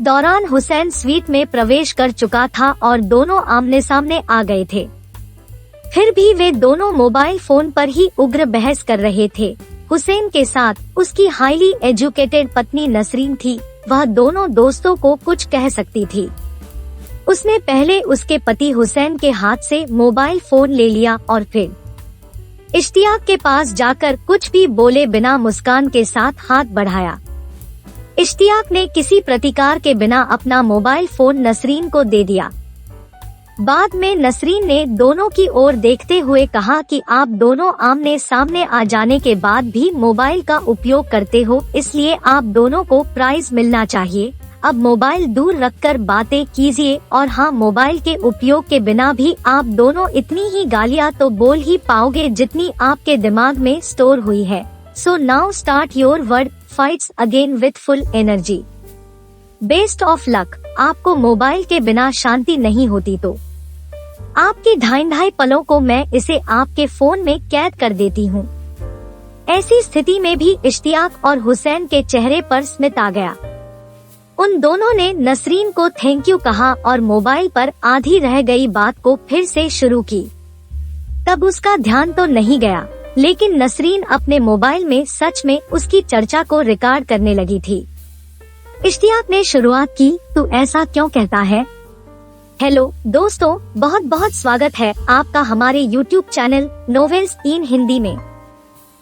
इस दौरान हुसैन स्वीट में प्रवेश कर चुका था और दोनों आमने सामने आ गए थे। फिर भी वे दोनों मोबाइल फोन पर ही उग्र बहस कर रहे थे। हुसैन के साथ उसकी हाईली एजुकेटेड पत्नी नसरीन थी। वह दोनों दोस्तों को कुछ कह सकती थी। उसने पहले उसके पति हुसैन के हाथ से मोबाइल फोन ले लिया और फिर इश्तियाक के पास जाकर कुछ भी बोले बिना मुस्कान के साथ हाथ बढ़ाया। इश्तियाक ने किसी प्रतिकार के बिना अपना मोबाइल फोन नसरीन को दे दिया। बाद में नसरीन ने दोनों की ओर देखते हुए कहा कि आप दोनों आमने सामने आ जाने के बाद भी मोबाइल का उपयोग करते हो, इसलिए आप दोनों को प्राइज मिलना चाहिए। अब मोबाइल दूर रखकर बातें कीजिए। और हाँ, मोबाइल के उपयोग के बिना भी आप दोनों इतनी ही गालियाँ तो बोल ही पाओगे जितनी आपके दिमाग में स्टोर हुई है। So now start your word fights again with full energy. Best of luck. आपको मोबाइल के बिना शांति नहीं होती तो आपके ढाई पलों को मैं इसे आपके फोन में कैद कर देती हूँ। ऐसी स्थिति में भी इश्तियाक और हुसैन के चेहरे पर स्मित आ गया। उन दोनों ने नसरीन को थैंक यू कहा और मोबाइल पर आधी रह गई बात को फिर से शुरू की। तब उसका ध्यान तो नहीं गया, लेकिन नसरीन अपने मोबाइल में सच में उसकी चर्चा को रिकॉर्ड करने लगी थी। इश्तियाक ने शुरुआत की, तू ऐसा क्यों कहता है? हेलो दोस्तों, बहुत बहुत स्वागत है आपका हमारे YouTube चैनल नोवेल्स इन हिंदी में।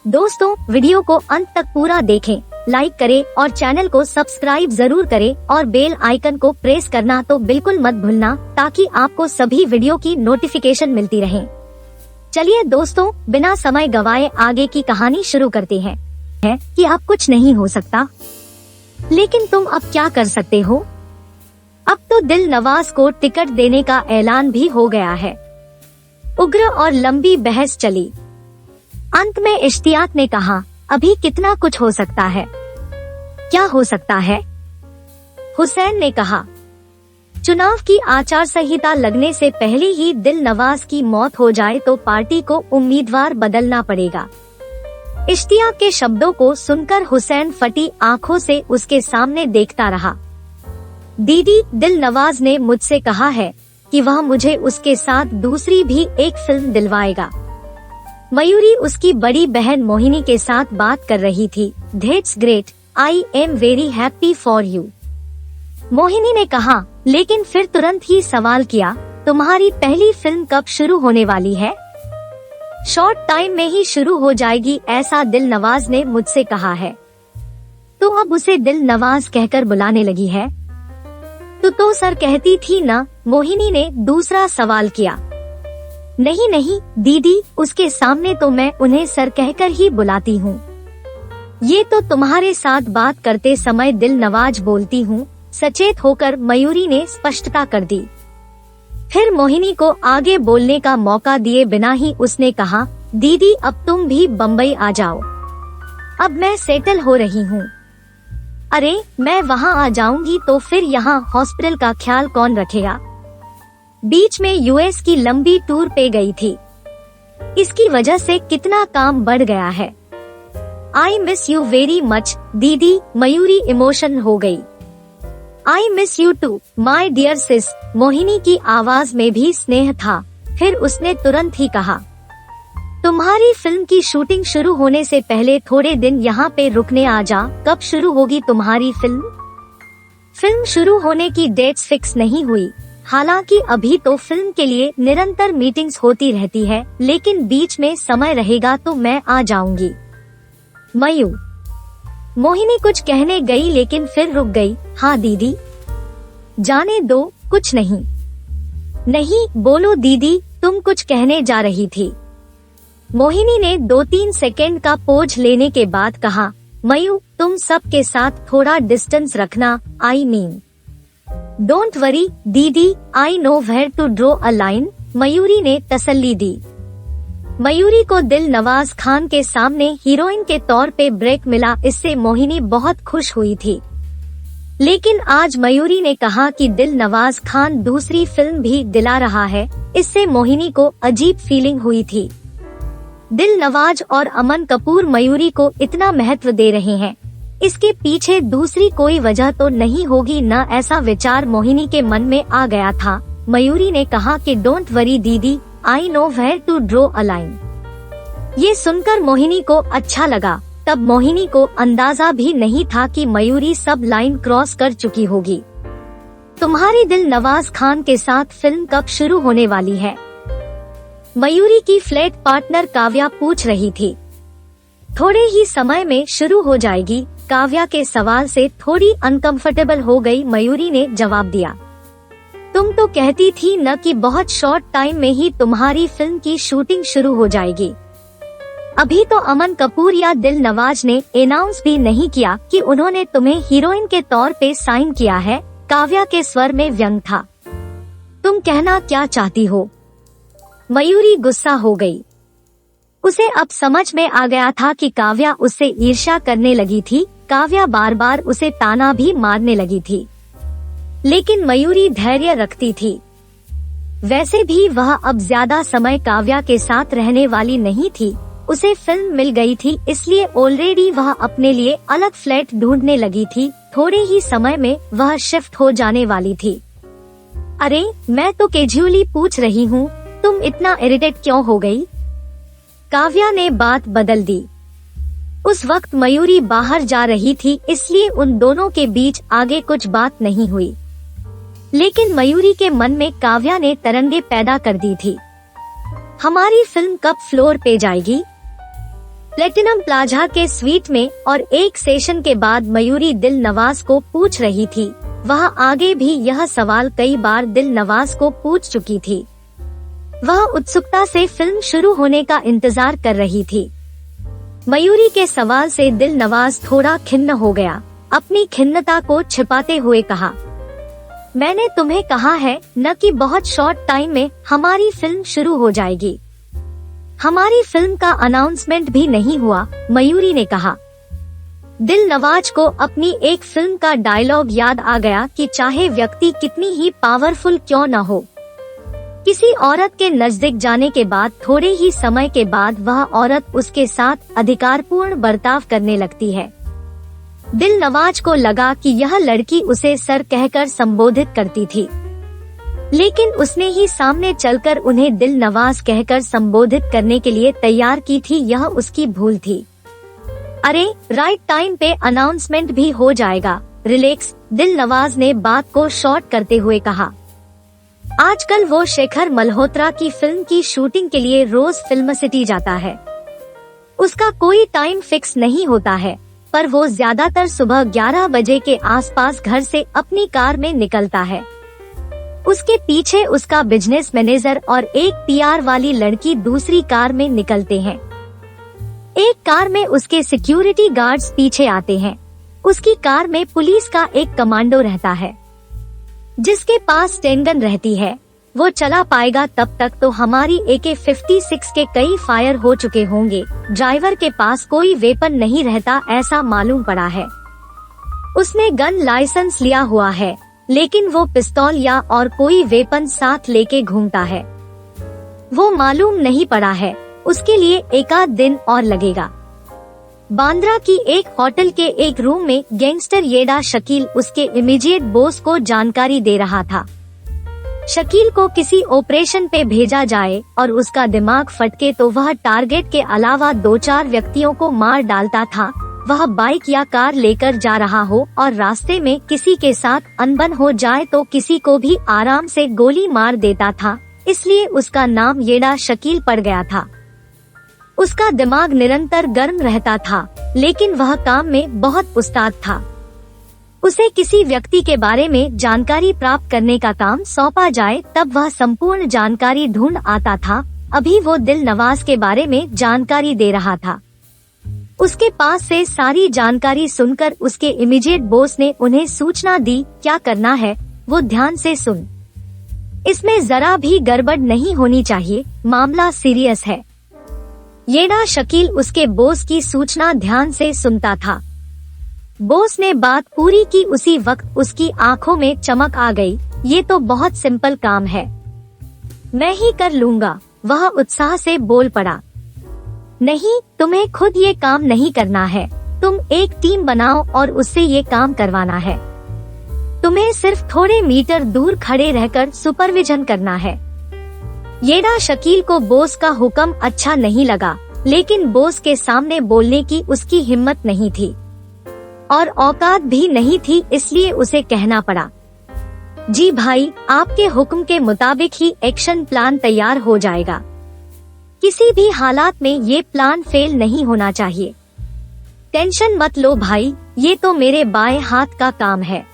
दोस्तों, वीडियो को अंत तक पूरा देखें, लाइक करें और चैनल को सब्सक्राइब जरूर करें और बेल आइकन को प्रेस करना तो बिल्कुल मत भूलना, ताकि आपको सभी वीडियो की नोटिफिकेशन मिलती रहे। चलिए दोस्तों, बिना समय गवाए आगे की कहानी शुरू करते हैं। कि अब कुछ नहीं हो सकता, लेकिन तुम अब क्या कर सकते हो? अब तो दिल नवाज को टिकट देने का ऐलान भी हो गया है। उग्र और लंबी बहस चली। अंत में इश्तियाक ने कहा, अभी कितना कुछ हो सकता है? क्या हो सकता है? हुसैन ने कहा, चुनाव की आचार संहिता लगने से पहले ही दिल नवाज की मौत हो जाए तो पार्टी को उम्मीदवार बदलना पड़ेगा। इश्तियाक के शब्दों को सुनकर हुसैन फटी आंखों से उसके सामने देखता रहा। दीदी, दिल नवाज ने मुझसे कहा है कि वह मुझे उसके साथ दूसरी भी एक फिल्म दिलवाएगा। मयूरी उसकी बड़ी बहन मोहिनी के साथ बात कर रही थी। That's great, I am very happy for you. Mohini ने कहा, लेकिन फिर तुरंत ही सवाल किया, तुम्हारी पहली फिल्म कब शुरू होने वाली है? शॉर्ट टाइम में ही शुरू हो जाएगी, ऐसा दिल नवाज ने मुझसे कहा है। तो अब उसे दिल नवाज कहकर बुलाने लगी है? तो सर कहती थी ना, मोहिनी ने दूसरा सवाल किया। नहीं नहीं दीदी, उसके सामने तो मैं उन्हें सर कहकर ही बुलाती हूँ। ये तो तुम्हारे साथ बात करते समय दिल नवाज बोलती हूँ, सचेत होकर मयूरी ने स्पष्टता कर दी। फिर मोहिनी को आगे बोलने का मौका दिए बिना ही उसने कहा, दीदी अब तुम भी बम्बई आ जाओ, अब मैं सेटल हो रही हूँ। अरे मैं वहाँ आ जाऊंगी तो फिर यहाँ हॉस्पिटल का ख्याल कौन रखेगा? बीच में यूएस की लंबी टूर पे गई थी, इसकी वजह से कितना काम बढ़ गया है। I miss you very much दीदी, मयूरी इमोशन हो गई। I miss you too my dear sis. Mohini की आवाज में भी स्नेह था। फिर उसने तुरंत ही कहा, तुम्हारी फिल्म की शूटिंग शुरू होने से पहले थोड़े दिन यहाँ पे रुकने आ जा। कब शुरू होगी तुम्हारी फिल्म? फिल्म शुरू होने की डेट्स फिक्स नहीं हुई। हालांकि अभी तो फिल्म के लिए निरंतर मीटिंग्स होती रहती है, लेकिन बीच में समय रहेगा तो मैं आ जाऊंगी। मयू। मोहिनी कुछ कहने गई लेकिन फिर रुक गई। हाँ दीदी। जाने दो, कुछ नहीं। नहीं बोलो दीदी, तुम कुछ कहने जा रही थी। मोहिनी ने 2-3 सेकेंड का पोज लेने के बाद कहा, मयू तुम सब के साथ थोड़ा डिस्टेंस रखना। I mean don't worry didi, I know where to draw a line. Mayuri ने तसल्ली दी। मयूरी को दिल नवाज खान के सामने हीरोइन के तौर पे ब्रेक मिला, इससे मोहिनी बहुत खुश हुई थी। लेकिन आज मयूरी ने कहा कि दिल नवाज खान दूसरी फिल्म भी दिला रहा है, इससे मोहिनी को अजीब फीलिंग हुई थी। दिल नवाज और अमन कपूर मयूरी को इतना महत्व दे रहे हैं, इसके पीछे दूसरी कोई वजह तो नहीं होगी ना, ऐसा विचार मोहिनी के मन में आ गया था। मयूरी ने कहा कि don't worry didi, I know where to draw a line. ये सुनकर मोहिनी को अच्छा लगा। तब मोहिनी को अंदाजा भी नहीं था कि मयूरी सब लाइन क्रॉस कर चुकी होगी। तुम्हारी दिल नवाज खान के साथ फिल्म कब शुरू होने वाली है? मयूरी की फ्लैट पार्टनर काव्या पूछ रही थी। थोड़े ही समय में शुरू हो जाएगी। काव्या के सवाल से थोड़ी अनकंफर्टेबल हो गई मयूरी ने जवाब दिया। तुम तो कहती थी न कि बहुत शॉर्ट टाइम में ही तुम्हारी फिल्म की शूटिंग शुरू हो जाएगी। अभी तो अमन कपूर या दिल नवाज ने अनाउंस भी नहीं किया कि उन्होंने तुम्हें हीरोइन के तौर पे साइन किया है। काव्या के स्वर में व्यंग था। तुम कहना क्या चाहती हो? मयूरी गुस्सा हो गई। उसे अब समझ में आ गया था कि काव्या उससे ईर्ष्या करने लगी थी। काव्या बार बार उसे ताना भी मारने लगी थी, लेकिन मयूरी धैर्य रखती थी। वैसे भी वह अब ज्यादा समय काव्या के साथ रहने वाली नहीं थी। उसे फिल्म मिल गई थी, इसलिए ऑलरेडी वह अपने लिए अलग फ्लैट ढूंढने लगी थी। थोड़े ही समय में वह शिफ्ट हो जाने वाली थी। अरे मैं तो कैजुअली पूछ रही हूँ, तुम इतना इरिटेट क्यों हो गई? काव्या ने बात बदल दी। उस वक्त मयूरी बाहर जा रही थी, इसलिए उन दोनों के बीच आगे कुछ बात नहीं हुई। लेकिन मयूरी के मन में काव्या ने तरंगे पैदा कर दी थी। हमारी फिल्म कब फ्लोर पे जाएगी? प्लेटिनम प्लाजा के स्वीट में। और एक सेशन के बाद मयूरी दिल नवाज को पूछ रही थी। वह आगे भी यह सवाल कई बार दिल नवाज को पूछ चुकी थी। वह उत्सुकता से फिल्म शुरू होने का इंतजार कर रही थी। मयूरी के सवाल से दिल नवाज थोड़ा खिन्न हो गया। अपनी खिन्नता को छिपाते हुए कहा, मैंने तुम्हें कहा है न कि बहुत शॉर्ट टाइम में हमारी फिल्म शुरू हो जाएगी। हमारी फिल्म का अनाउंसमेंट भी नहीं हुआ, मयूरी ने कहा। दिल नवाज को अपनी एक फिल्म का डायलॉग याद आ गया कि चाहे व्यक्ति कितनी ही पावरफुल क्यों न हो, किसी औरत के नजदीक जाने के बाद थोड़े ही समय के बाद वह औरत उसके साथ अधिकारपूर्ण बर्ताव करने लगती है। दिल नवाज को लगा कि यह लड़की उसे सर कहकर संबोधित करती थी, लेकिन उसने ही सामने चलकर उन्हें दिल नवाज कहकर संबोधित करने के लिए तैयार की थी। यह उसकी भूल थी। अरे राइट टाइम पे अनाउंसमेंट भी हो जाएगा, रिलैक्स, दिल नवाज ने बात को शॉर्ट करते हुए कहा। आजकल वो शेखर मल्होत्रा की फिल्म की शूटिंग के लिए रोज फिल्म सिटी जाता है। उसका कोई टाइम फिक्स नहीं होता है, पर वो ज्यादातर सुबह 11 बजे के आसपास घर से अपनी कार में निकलता है। उसके पीछे उसका बिजनेस मैनेजर और एक पीआर वाली लड़की दूसरी कार में निकलते हैं। एक कार में उसके सिक्योरिटी गार्ड्स पीछे आते हैं। उसकी कार में पुलिस का एक कमांडो रहता है, जिसके पास स्टेनगन रहती है। वो चला पाएगा तब तक तो हमारी AK-56 के कई फायर हो चुके होंगे। ड्राइवर के पास कोई वेपन नहीं रहता, ऐसा मालूम पड़ा है। उसने गन लाइसेंस लिया हुआ है, लेकिन वो पिस्तौल या और कोई वेपन साथ लेके घूमता है। वो मालूम नहीं पड़ा है, उसके लिए एक आध दिन और लगेगा। बांद्रा की एक होटल के एक रूम में गैंगस्टर येडा शकील उसके इमीडिएट बॉस को जानकारी दे रहा था। शकील को किसी ऑपरेशन पे भेजा जाए और उसका दिमाग फटके तो वह टारगेट के अलावा 2-4 व्यक्तियों को मार डालता था। वह बाइक या कार लेकर जा रहा हो और रास्ते में किसी के साथ अनबन हो जाए तो किसी को भी आराम से गोली मार देता था, इसलिए उसका नाम येडा शकील पड़ गया था। उसका दिमाग निरंतर गर्म रहता था, लेकिन वह काम में बहुत उस्ताद था। उसे किसी व्यक्ति के बारे में जानकारी प्राप्त करने का काम सौंपा जाए तब वह संपूर्ण जानकारी ढूंढ आता था। अभी वो दिल नवाज के बारे में जानकारी दे रहा था। उसके पास से सारी जानकारी सुनकर उसके इमीडिएट बॉस ने उन्हें सूचना दी, क्या करना है वो ध्यान से सुन। इसमें जरा भी गड़बड़ नहीं होनी चाहिए, मामला सीरियस है। येडा शकील उसके बॉस की सूचना ध्यान से सुनता था। बॉस ने बात पूरी की उसी वक्त उसकी आंखों में चमक आ गई। ये तो बहुत सिंपल काम है, मैं ही कर लूंगा, वह उत्साह से बोल पड़ा। नहीं, तुम्हें खुद ये काम नहीं करना है, तुम एक टीम बनाओ और उससे ये काम करवाना है। तुम्हें सिर्फ थोड़े मीटर दूर खड़े रहकर सुपरविजन करना है। येडा शकील को बॉस का हुक्म अच्छा नहीं लगा, लेकिन बॉस के सामने बोलने की उसकी हिम्मत नहीं थी और औकात भी नहीं थी, इसलिए उसे कहना पड़ा, जी भाई, आपके हुक्म के मुताबिक ही एक्शन प्लान तैयार हो जाएगा। किसी भी हालात में ये प्लान फेल नहीं होना चाहिए। टेंशन मत लो भाई, ये तो मेरे बाएं हाथ का काम है।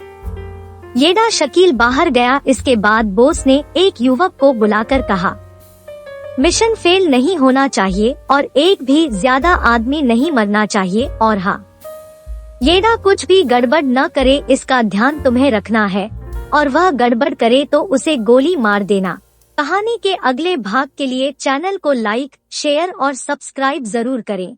येडा शकील बाहर गया। इसके बाद बॉस ने एक युवक को बुलाकर कहा, मिशन फेल नहीं होना चाहिए और एक भी ज्यादा आदमी नहीं मरना चाहिए, और हाँ, येडा कुछ भी गड़बड़ न करे इसका ध्यान तुम्हें रखना है, और वह गड़बड़ करे तो उसे गोली मार देना। कहानी के अगले भाग के लिए चैनल को लाइक, शेयर और सब्सक्राइब जरूर करें।